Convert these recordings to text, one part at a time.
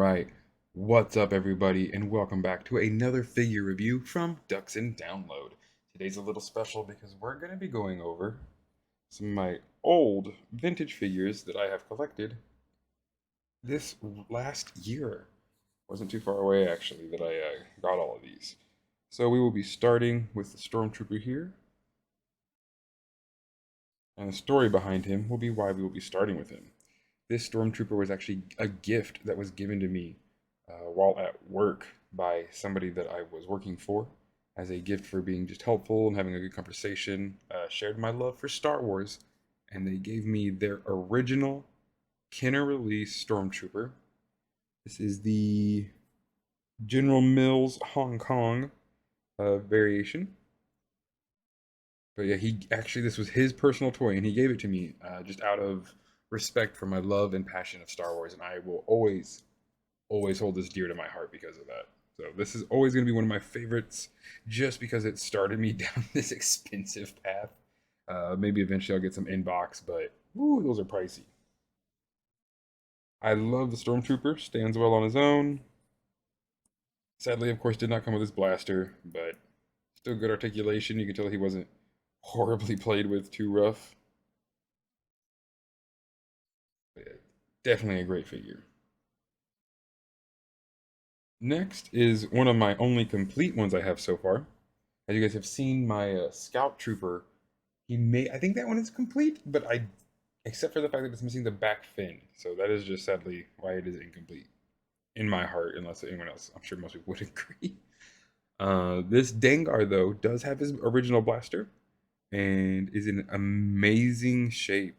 right. What's up, everybody, and welcome back to another figure review from Duxin Download. Today's a little special because we're going to be going over some of my old vintage figures that I have collected this last year. Wasn't too far away, actually, that I got all of these. So we will be starting with the Stormtrooper here, and the story behind him will be why we will be starting with him. This Stormtrooper was actually a gift that was given to me while at work by somebody that I was working for as a gift for being just helpful and having a good conversation. Shared my love for Star Wars, and they gave me their original Kenner release Stormtrooper. This is the General Mills Hong Kong variation. But yeah, this was his personal toy, and he gave it to me just out of respect for my love and passion of Star Wars, and I will always hold this dear to my heart because of that. So this is always going to be one of my favorites, just because it started me down this expensive path. Maybe eventually I'll get some inbox, but woo, those are pricey. I love the Stormtrooper. Stands well on his own. Sadly, of course, did not come with his blaster, but still good articulation. You can tell he wasn't horribly played with, too rough. But yeah, definitely a great figure. Next is one of my only complete ones I have so far. As you guys have seen, my Scout Trooper, I think that one is complete, but except for the fact that it's missing the back fin. So that is just sadly why it is incomplete in my heart, unless anyone else, I'm sure most people would agree. This Dengar, though, does have his original blaster and is in amazing shape.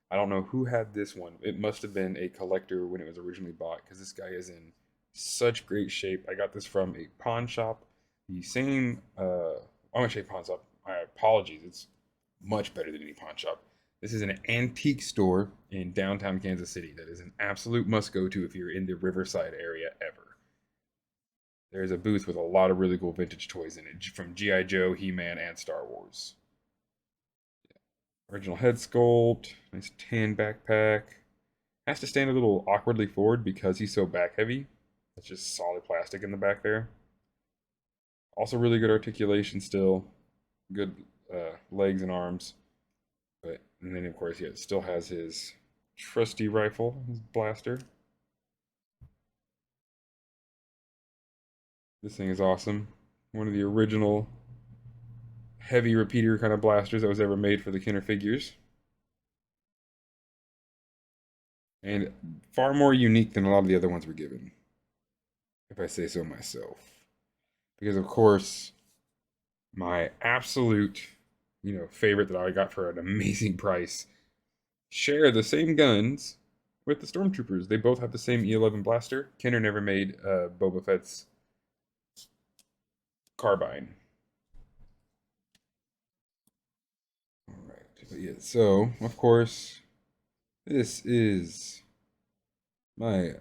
I don't know who had this one. It must have been a collector when it was originally bought, because this guy is in such great shape. I got this from a pawn shop. The same, I'm gonna say pawn shop. My apologies. It's much better than any pawn shop. This is an antique store in downtown Kansas City that is an absolute must go to if you're in the Riverside area ever. There's a booth with a lot of really cool vintage toys in it, from G.I. Joe, He-Man, and Star Wars. Original head sculpt, nice tan backpack. Has to stand a little awkwardly forward because he's so back heavy. It's just solid plastic in the back there. Also really good articulation still. Good legs and arms. And then of course, yeah, it still has his trusty rifle, his blaster. This thing is awesome. One of the original heavy repeater kind of blasters that was ever made for the Kenner figures. And far more unique than a lot of the other ones were given, if I say so myself. Because of course, my absolute, favorite that I got for an amazing price share the same guns with the Stormtroopers. They both have the same E11 blaster. Kenner never made Boba Fett's carbine. All right, but yeah, so of course, this is my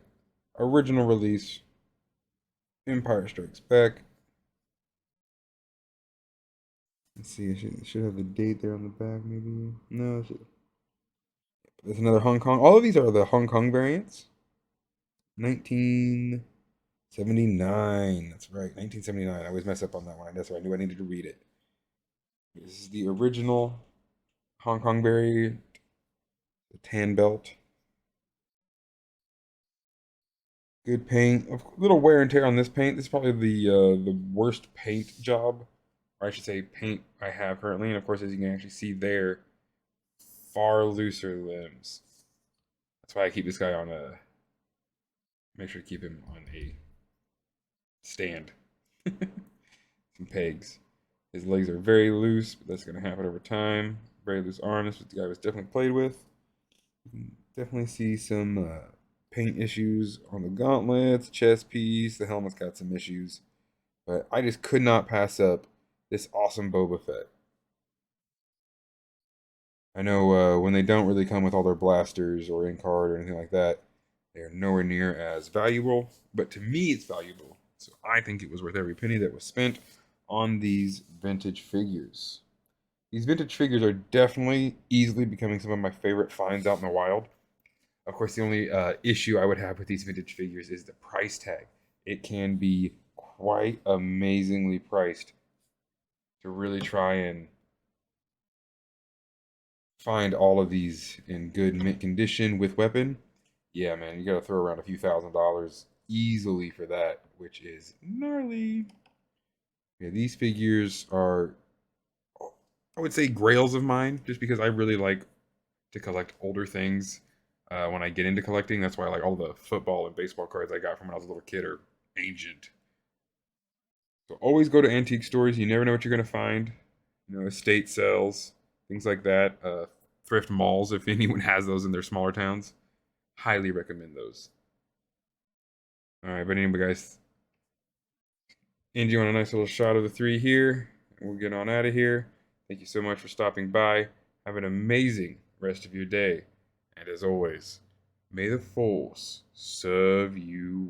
original release, Empire Strikes Back. Let's see, it should have the date there on the back, maybe. No, there's another Hong Kong. All of these are the Hong Kong variants. 1979. That's right, 1979. I always mess up on that one. That's why I knew I needed to read it. This is the original Hong Kong variant, the tan belt. Good paint. A little wear and tear on this paint. This is probably the worst paint job, or I should say paint I have currently. And of course, as you can actually see there, far looser limbs. That's why I keep this guy on a. Make sure to keep him on a stand. Some pegs. His legs are very loose, but that's going to happen over time. Very loose arm. This was the guy was definitely played with. You can definitely see some paint issues on the gauntlets, chest piece. The helmet's got some issues. But I just could not pass up this awesome Boba Fett. I know when they don't really come with all their blasters or in card or anything like that, they are nowhere near as valuable. But to me, it's valuable. So I think it was worth every penny that was spent on these vintage figures. These vintage figures are definitely easily becoming some of my favorite finds out in the wild. Of course, the only issue I would have with these vintage figures is the price tag. It can be quite amazingly priced to really try and find all of these in good mint condition with weapon. Yeah, man, you gotta throw around a few $1,000s easily for that, which is gnarly. Yeah, these figures are, I would say, grails of mine, just because I really like to collect older things when I get into collecting. That's why I like all the football and baseball cards I got from when I was a little kid are ancient. So always go to antique stores. You never know what you're gonna find. You know, estate sales, things like that. Thrift malls, if anyone has those in their smaller towns, highly recommend those. All right, but anyway, guys, end you on a nice little shot of the three here. We'll get on out of here. Thank you so much for stopping by. Have an amazing rest of your day. And as always, may the force serve you